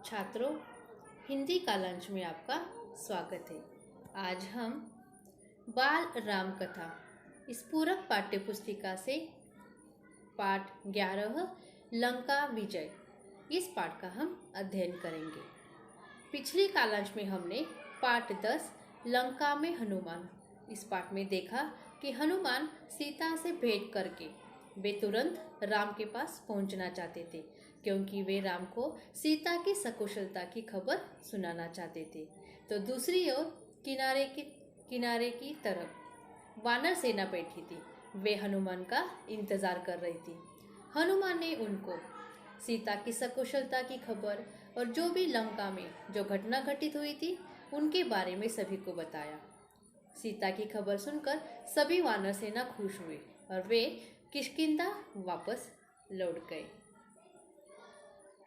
छात्रों, हिंदी कालांश में आपका स्वागत है। आज हम बाल राम कथा इस पूरक पाठ्य पुस्तिका से पाठ 11 लंका विजय इस पाठ का हम अध्ययन करेंगे। पिछली कालांश में हमने पाठ 10 लंका में हनुमान इस पाठ में देखा कि हनुमान सीता से भेंट करके वे तुरंत राम के पास पहुंचना चाहते थे, क्योंकि वे राम को सीता की सकुशलता की खबर सुनाना चाहते थे। तो दूसरी ओर किनारे की तरफ वानर सेना बैठी थी। वे हनुमान का इंतजार कर रही थी। हनुमान ने उनको सीता की सकुशलता की खबर और जो भी लंका में जो घटना घटित हुई थी उनके बारे में सभी को बताया। सीता की खबर सुनकर सभी वानर सेना खुश हुए और वे किष्किंधा वापस लौट गए।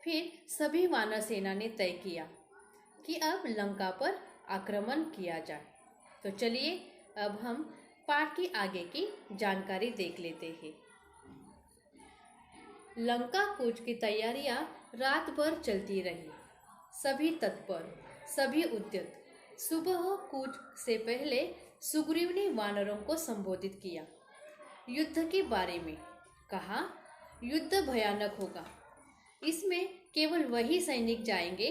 फिर सभी वानर सेना ने तय किया कि अब लंका पर आक्रमण किया जाए। तो चलिए अब हम पाठ की आगे की जानकारी देख लेते हैं। लंका कूच की तैयारियां रात भर चलती रही। सभी तत्पर, सभी उद्यत। सुबह कूच से पहले सुग्रीव ने वानरों को संबोधित किया। युद्ध के बारे में कहा, युद्ध भयानक होगा। इसमें केवल वही सैनिक जाएंगे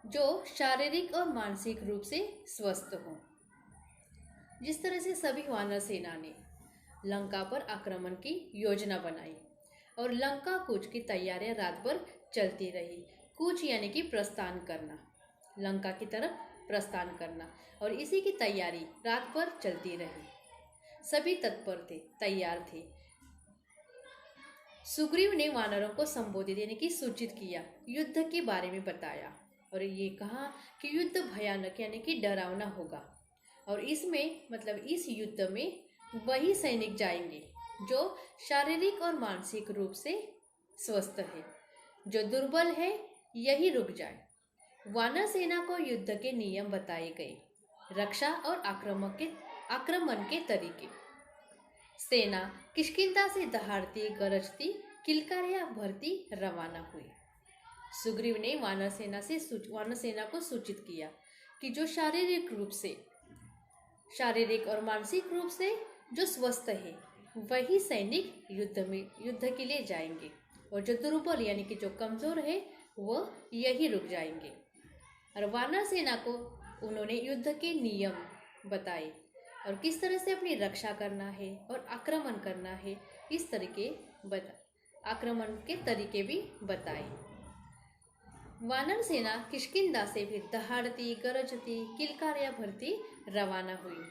जो शारीरिक और मानसिक रूप से स्वस्थ हों। जिस तरह से सभी वानर सेना ने लंका पर आक्रमण की योजना बनाई और लंका कूच की तैयारियां रात भर चलती रही। कूच यानी कि प्रस्थान करना, लंका की तरफ प्रस्थान करना, और इसी की तैयारी रात भर चलती रही। सभी तत्पर थे, तैयार थे। सुग्रीव ने वानरों को संबोधित यानी कि सूचित किया, युद्ध के बारे में बताया और ये कहा कि युद्ध भयानक यानी कि डरावना होगा और इसमें मतलब इस युद्ध में वही सैनिक जाएंगे जो शारीरिक और मानसिक रूप से स्वस्थ है। जो दुर्बल है यही रुक जाए। वानर सेना को युद्ध के नियम बताए गए, रक्षा और आक्रमण के तरीके। सेना किष्किंधा से दहाड़ती गरजती किलकारियां भरती रवाना हुई। सुग्रीव ने वानर सेना को सूचित किया कि जो शारीरिक और मानसिक रूप से जो स्वस्थ है वही सैनिक युद्ध के लिए जाएंगे और जो दुर्बल यानी कि जो कमजोर है वो यही रुक जाएंगे। और वानर सेना को उन्होंने युद्ध के नियम बताए और किस तरह से अपनी रक्षा करना है और आक्रमण करना है, इस तरीके आक्रमण के तरीके भी बताए। वानर सेना किष्किंधा से फिर दहाड़ती गरजती किलकारियां भरती रवाना हुई।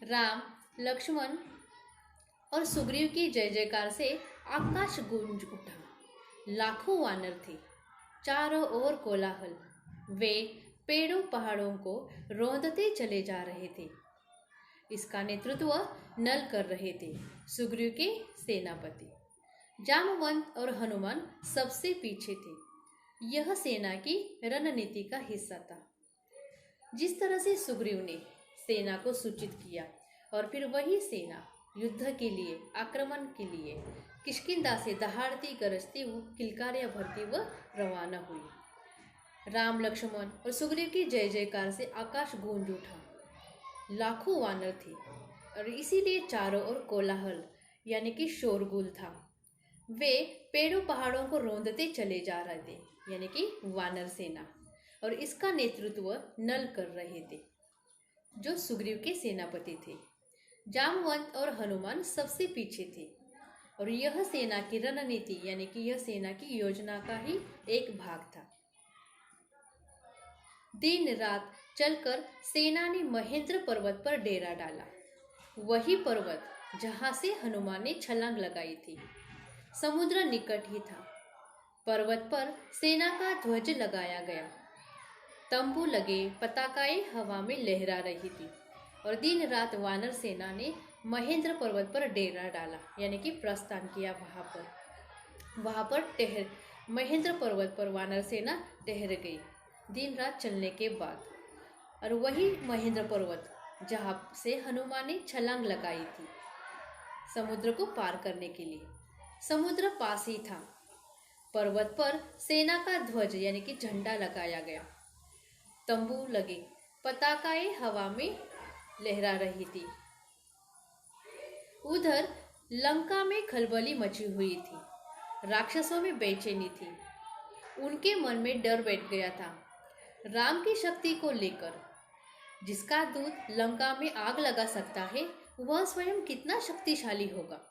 राम, लक्ष्मण और सुग्रीव की जय जयकार से आकाश गूंज उठा। लाखों वानर थे, चारों ओर कोलाहल। वे पेड़ों पहाड़ों को रौंदते चले जा रहे थे। इसका नेतृत्व नल कर रहे थे सुग्रीव के सेनापति। जामवंत और हनुमान सबसे पीछे थे। यह सेना की रणनीति का हिस्सा था। जिस तरह से सुग्रीव ने सेना को सूचित किया और फिर वही सेना युद्ध के लिए, आक्रमण के लिए किष्किंधा से दहाड़ती गरजती किलकारियां भरती व रवाना हुई। राम, लक्ष्मण और सुग्रीव की जय जयकार से आकाश गूंज उठा। लाखों वानर थे और इसीलिए चारों ओर कोलाहल यानी कि शोरगुल था। वे पेड़ों पहाड़ों को रौंदते चले जा रहे थे यानी कि वानर सेना, और इसका नेतृत्व नल कर रहे थे जो सुग्रीव के सेनापति थे। जामवंत और हनुमान सबसे पीछे थे और यह सेना की रणनीति यानी कि यह सेना की योजना का ही एक भाग था। दिन रात चलकर सेना ने महेंद्र पर्वत पर डेरा डाला, वही पर्वत जहां से हनुमान ने छलांग लगाई थी। समुद्र निकट ही था। पर्वत पर सेना का ध्वज लगाया गया। तंबू लगे, पताकाएं हवा में लहरा रही थी और दिन रात वानर सेना ने महेंद्र पर्वत पर डेरा डाला यानी कि प्रस्थान किया। वहां पर महेंद्र पर्वत पर वानर सेना ठहर गई दिन रात चलने के बाद। और वही महेंद्र पर्वत जहां से हनुमान ने छलांग लगाई थी समुद्र को पार करने के लिए। समुद्र पास ही था। पर्वत पर सेना का ध्वज यानी कि झंडा लगाया गया। तंबू लगे, पताकाएं हवा में लहरा रही थी। उधर लंका में खलबली मची हुई थी। राक्षसों में बेचैनी थी। उनके मन में डर बैठ गया था राम की शक्ति को लेकर। जिसका दूत लंका में आग लगा सकता है वह स्वयं कितना शक्तिशाली होगा।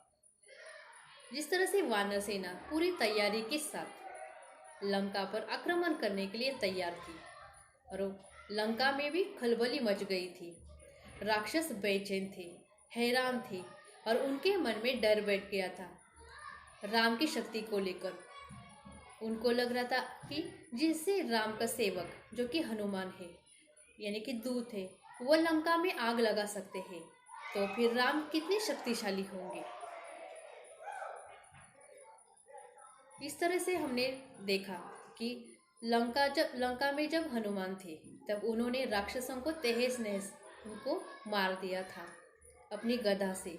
जिस तरह से वानर सेना पूरी तैयारी के साथ लंका पर आक्रमण करने के लिए तैयार थी और लंका में भी खलबली मच गई थी। राक्षस बेचैन थे, हैरान थे और उनके मन में डर बैठ गया था राम की शक्ति को लेकर। उनको लग रहा था कि जिससे राम का सेवक जो कि हनुमान है यानी कि दूत है वो लंका में आग लगा सकते हैं तो फिर राम कितने शक्तिशाली होंगे। इस तरह से हमने देखा कि लंका में जब हनुमान थे तब उन्होंने राक्षसों को तहस नहस उनको मार दिया था अपनी गदा से।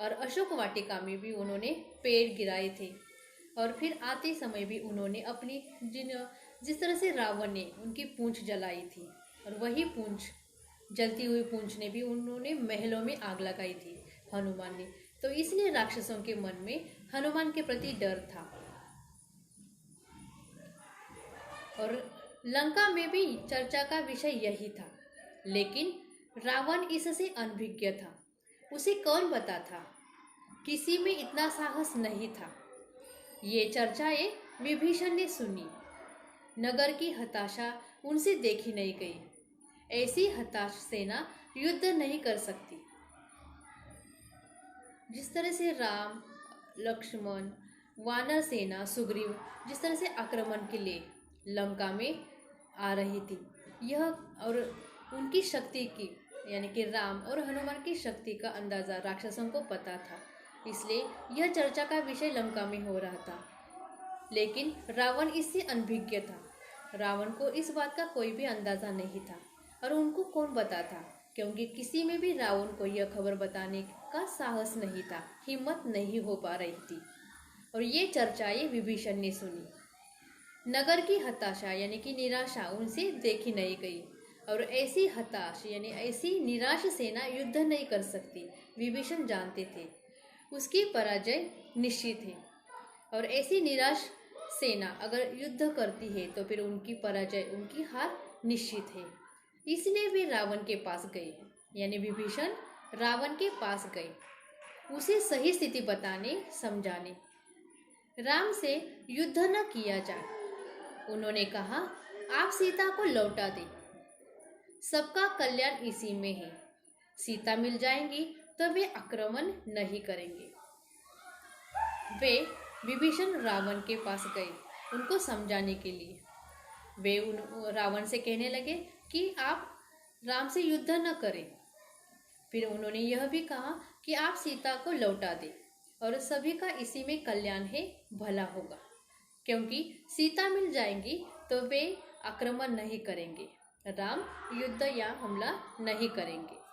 और अशोक वाटिका में भी उन्होंने पेड़ गिराए थे और फिर आते समय भी उन्होंने अपनी जिस तरह से रावण ने उनकी पूंछ जलाई थी और वही पूंछ जलती हुई पूंछ ने भी उन्होंने महलों में आग लगाई थी हनुमान ने। तो इसलिए राक्षसों के मन में हनुमान के प्रति डर था। और लंका में भी चर्चा का विषय यही था, लेकिन रावण इससे अनभिज्ञ था। उसे कौन बता था, किसी में इतना साहस नहीं था। ये चर्चाएं विभीषण ने सुनी। नगर की हताशा उनसे देखी नहीं गई। ऐसी हताश सेना युद्ध नहीं कर सकती। जिस तरह से राम, लक्ष्मण, वानर सेना, सुग्रीव जिस तरह से आक्रमण के लिए लंका में आ रही थी, यह और उनकी शक्ति की यानी कि राम और हनुमान की शक्ति का अंदाजा राक्षसों को पता था। इसलिए यह चर्चा का विषय लंका में हो रहा था। लेकिन रावण इससे अनभिज्ञ था। रावण को इस बात का कोई भी अंदाजा नहीं था और उनको कौन बता था, क्योंकि किसी में भी रावण को यह खबर बताने का साहस नहीं था, हिम्मत नहीं हो पा रही थी। और ये चर्चाएं विभीषण ने सुनी। नगर की हताशा यानी कि निराशा उनसे देखी नहीं गई और ऐसी हताश यानी ऐसी निराश सेना युद्ध नहीं कर सकती। विभीषण जानते थे उसकी पराजय निश्चित है और ऐसी निराश सेना अगर युद्ध करती है तो फिर उनकी पराजय, उनकी हार निश्चित है। इसलिए वे रावण के पास गए, यानी विभीषण रावण के पास गए उसे सही स्थिति बताने, समझाने। राम से युद्ध न किया जाए। उन्होंने कहा, आप सीता को लौटा दें, सबका कल्याण इसी में है। सीता मिल जाएंगी तो वे आक्रमण नहीं करेंगे। वे विभीषण रावण के पास गए उनको समझाने के लिए। वे रावण से कहने लगे कि आप राम से युद्ध न करें। फिर उन्होंने यह भी कहा कि आप सीता को लौटा दें और सभी का इसी में कल्याण है, भला होगा, क्योंकि सीता मिल जाएंगी तो वे आक्रमण नहीं करेंगे, राम युद्ध या हमला नहीं करेंगे।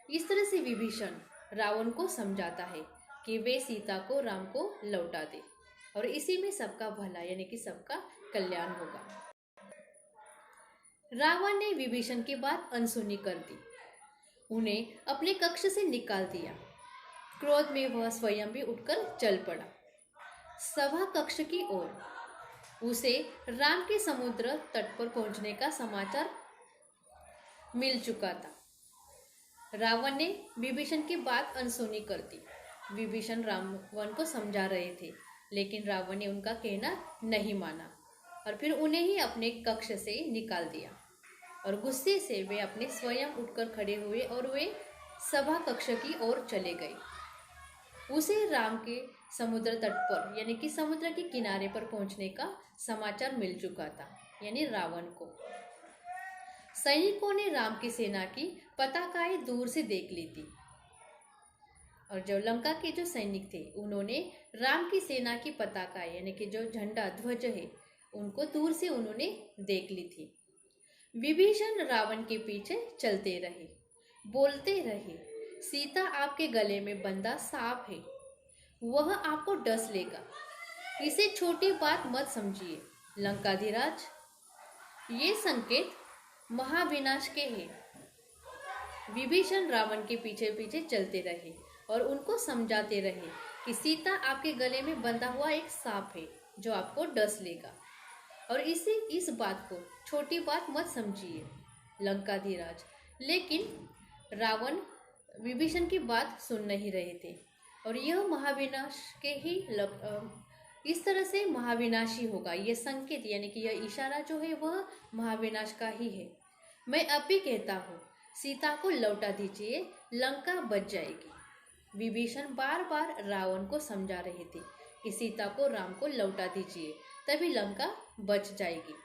इस तरह से विभीषण रावण को समझाता है कि वे सीता को, राम को लौटा दे और इसी में सबका भला यानी कि सबका कल्याण होगा। रावण ने विभीषण की बात अनसुनी कर दी, उन्हें अपने कक्ष से निकाल दिया। क्रोध में वह स्वयं भी उठकर चल पड़ा सभा कक्ष की ओर। उसे राम के समुद्र तट पर पहुंचने का समाचार मिल चुका था। रावण ने विभीषण की बात अनसुनी कर दी। विभीषण रावण को समझा रहे थे, लेकिन रावण ने उनका कहना नहीं माना और फिर उन्हें ही अपने कक्ष से निकाल दिया। और गुस्से से वे अपने स्वयं उठकर खड़े हुए और वे सभा कक्ष की ओर चले गए। उसे राम के समुद्र तट पर यानी कि समुद्र के किनारे पर पहुंचने का समाचार मिल चुका था, यानी रावण को। सैनिकों ने राम की सेना की पताकाएं दूर से देख ली थी और जो लंका के जो सैनिक थे उन्होंने राम की सेना की पताकाएं यानी कि जो झंडा, ध्वज है, उनको दूर से उन्होंने देख ली थी। विभीषण रावण के पीछे चलते रहे, बोलते रहे, सीता आपके गले में बंधा सांप है, वह आपको डस लेगा। इसे छोटी बात मत समझिए लंकाधिराज। ये संकेत महाविनाश के हैं। विभीषण रावण के पीछे पीछे चलते रहे और उनको समझाते रहे कि सीता आपके गले में बंधा हुआ एक सांप है जो आपको डस लेगा, और इस बात को छोटी बात मत समझिए लंकाधिराज। लेकिन रावण विभीषण की बात सुन नहीं रहे थे, और यह महाविनाश के ही इस तरह से महाविनाशी होगा। यह संकेत यानी कि यह इशारा जो है वह महाविनाश का ही है। मैं अब भी कहता हूँ, सीता को लौटा दीजिए, लंका बच जाएगी। विभीषण बार बार रावण को समझा रहे थे कि सीता को राम को लौटा दीजिए, तभी लंका बच जाएगी,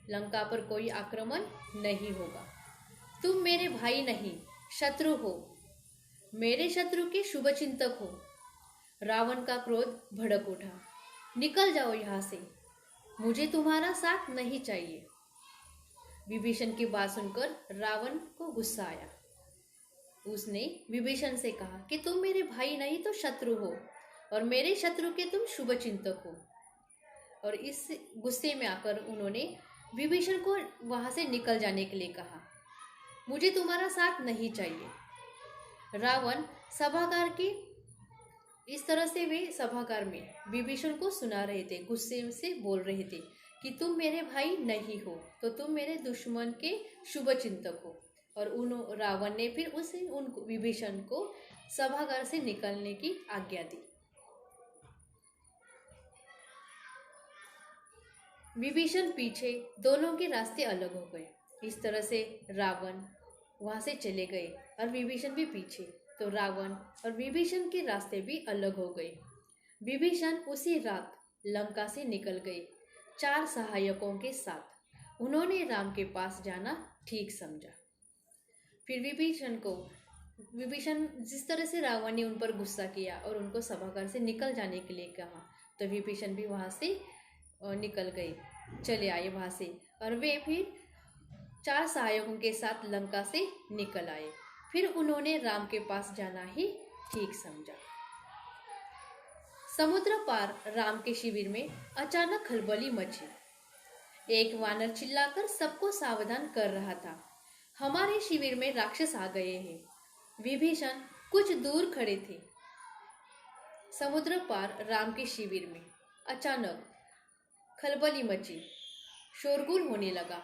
लंका पर कोई आक्रमण नहीं होगा। तुम मेरे भाई नहीं शत्रु हो, मेरे शत्रु के शुभ चिंतक हो। रावण का क्रोध भड़क उठा। निकल जाओ यहाँ से, मुझे तुम्हारा साथ नहीं चाहिए। विभीषण की बात सुनकर रावण को गुस्सा आया। उसने विभीषण से कहा कि तुम मेरे भाई नहीं तो शत्रु हो, और मेरे शत्रु के तुम शुभ चिंतक हो। और इस गुस्से में आकर उन्होंने विभीषण को वहां से निकल जाने के लिए कहा। मुझे तुम्हारा साथ नहीं चाहिए। रावण सभागार के इस तरह से वे सभागार में विभीषण को सुना रहे थे, गुस्से से बोल रहे थे कि तुम मेरे भाई नहीं हो तो तुम मेरे दुश्मन के शुभ चिंतक हो। और रावण ने फिर उन विभीषण को सभागार से निकलने की आज्ञा दी। विभीषण पीछे, दोनों के रास्ते अलग हो गए। इस तरह से रावण वहां से चले गए और विभीषण भी पीछे, तो रावण और विभीषण के रास्ते भी अलग हो गए। विभीषण उसी रात लंका से निकल गए 4 सहायकों के साथ। उन्होंने राम के पास जाना ठीक समझा। फिर विभीषण जिस तरह से रावण ने उन पर गुस्सा किया और उनको सभागार से निकल जाने के लिए कहा, तो विभीषण भी वहां से निकल गए, चले आए वहां से, और वे फिर 4 सहायकों के साथ लंका से निकल आए। फिर उन्होंने राम के पास जाना ही ठीक समझा। समुद्र पार राम के शिविर में अचानक खलबली मची। एक वानर चिल्लाकर सबको सावधान कर रहा था, हमारे शिविर में राक्षस आ गए हैं। विभीषण कुछ दूर खड़े थे। समुद्र पार राम के शिविर में अचानक खलबली मची, शोरगुल होने लगा।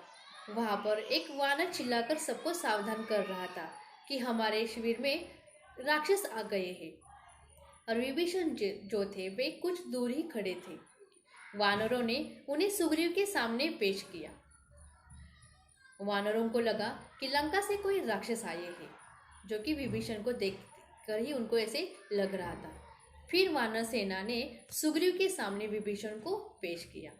वहां पर एक वानर चिल्लाकर सबको सावधान कर रहा था कि हमारे शिविर में राक्षस आ गए हैं। और विभीषण जो थे वे कुछ दूर ही खड़े थे। वानरों ने उन्हें सुग्रीव के सामने पेश किया। वानरों को लगा कि लंका से कोई राक्षस आए हैं, जो कि विभीषण को देखकर ही उनको ऐसे लग रहा था। फिर वानर सेना ने सुग्रीव के सामने विभीषण को पेश किया।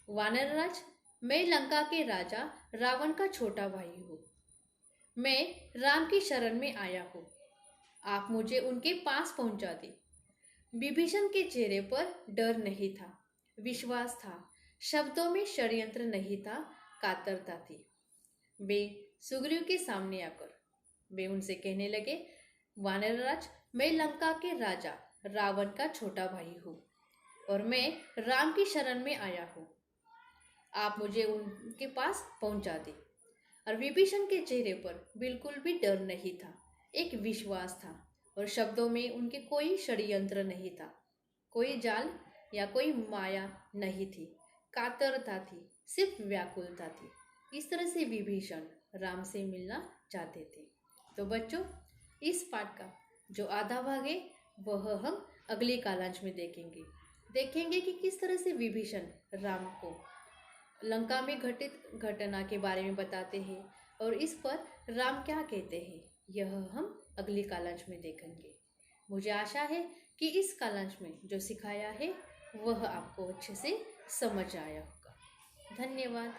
वानरराज, मैं लंका के राजा रावण का छोटा भाई हूँ। मैं राम की शरण में आया हूँ, आप मुझे उनके पास पहुंचा दे। विभीषण के चेहरे पर डर नहीं था, विश्वास था। शब्दों में षड्यंत्र नहीं था, कातरता थी। वे सुग्रीव के सामने आकर वे उनसे कहने लगे, वानरराज, मैं लंका के राजा रावण का छोटा भाई हूँ और मैं राम की शरण में आया हूँ, आप मुझे उनके पास पहुंचा दे। और विभीषण के चेहरे पर बिल्कुल भी डर नहीं था, एक विश्वास था, और शब्दों में उनके कोई षड्यंत्र नहीं था, कोई जाल या कोई माया नहीं थी, कातरता थी, सिर्फ व्याकुलता थी। इस तरह से विभीषण राम से मिलना चाहते थे। तो बच्चों, इस पाठ का जो आधा भाग है वह हम अगले कालांश में देखेंगे कि किस तरह से विभीषण राम को लंका में घटित घटना के बारे में बताते हैं और इस पर राम क्या कहते हैं, यह हम अगले कालांश में देखेंगे। मुझे आशा है कि इस कालांश में जो सिखाया है वह आपको अच्छे से समझ आया होगा। धन्यवाद।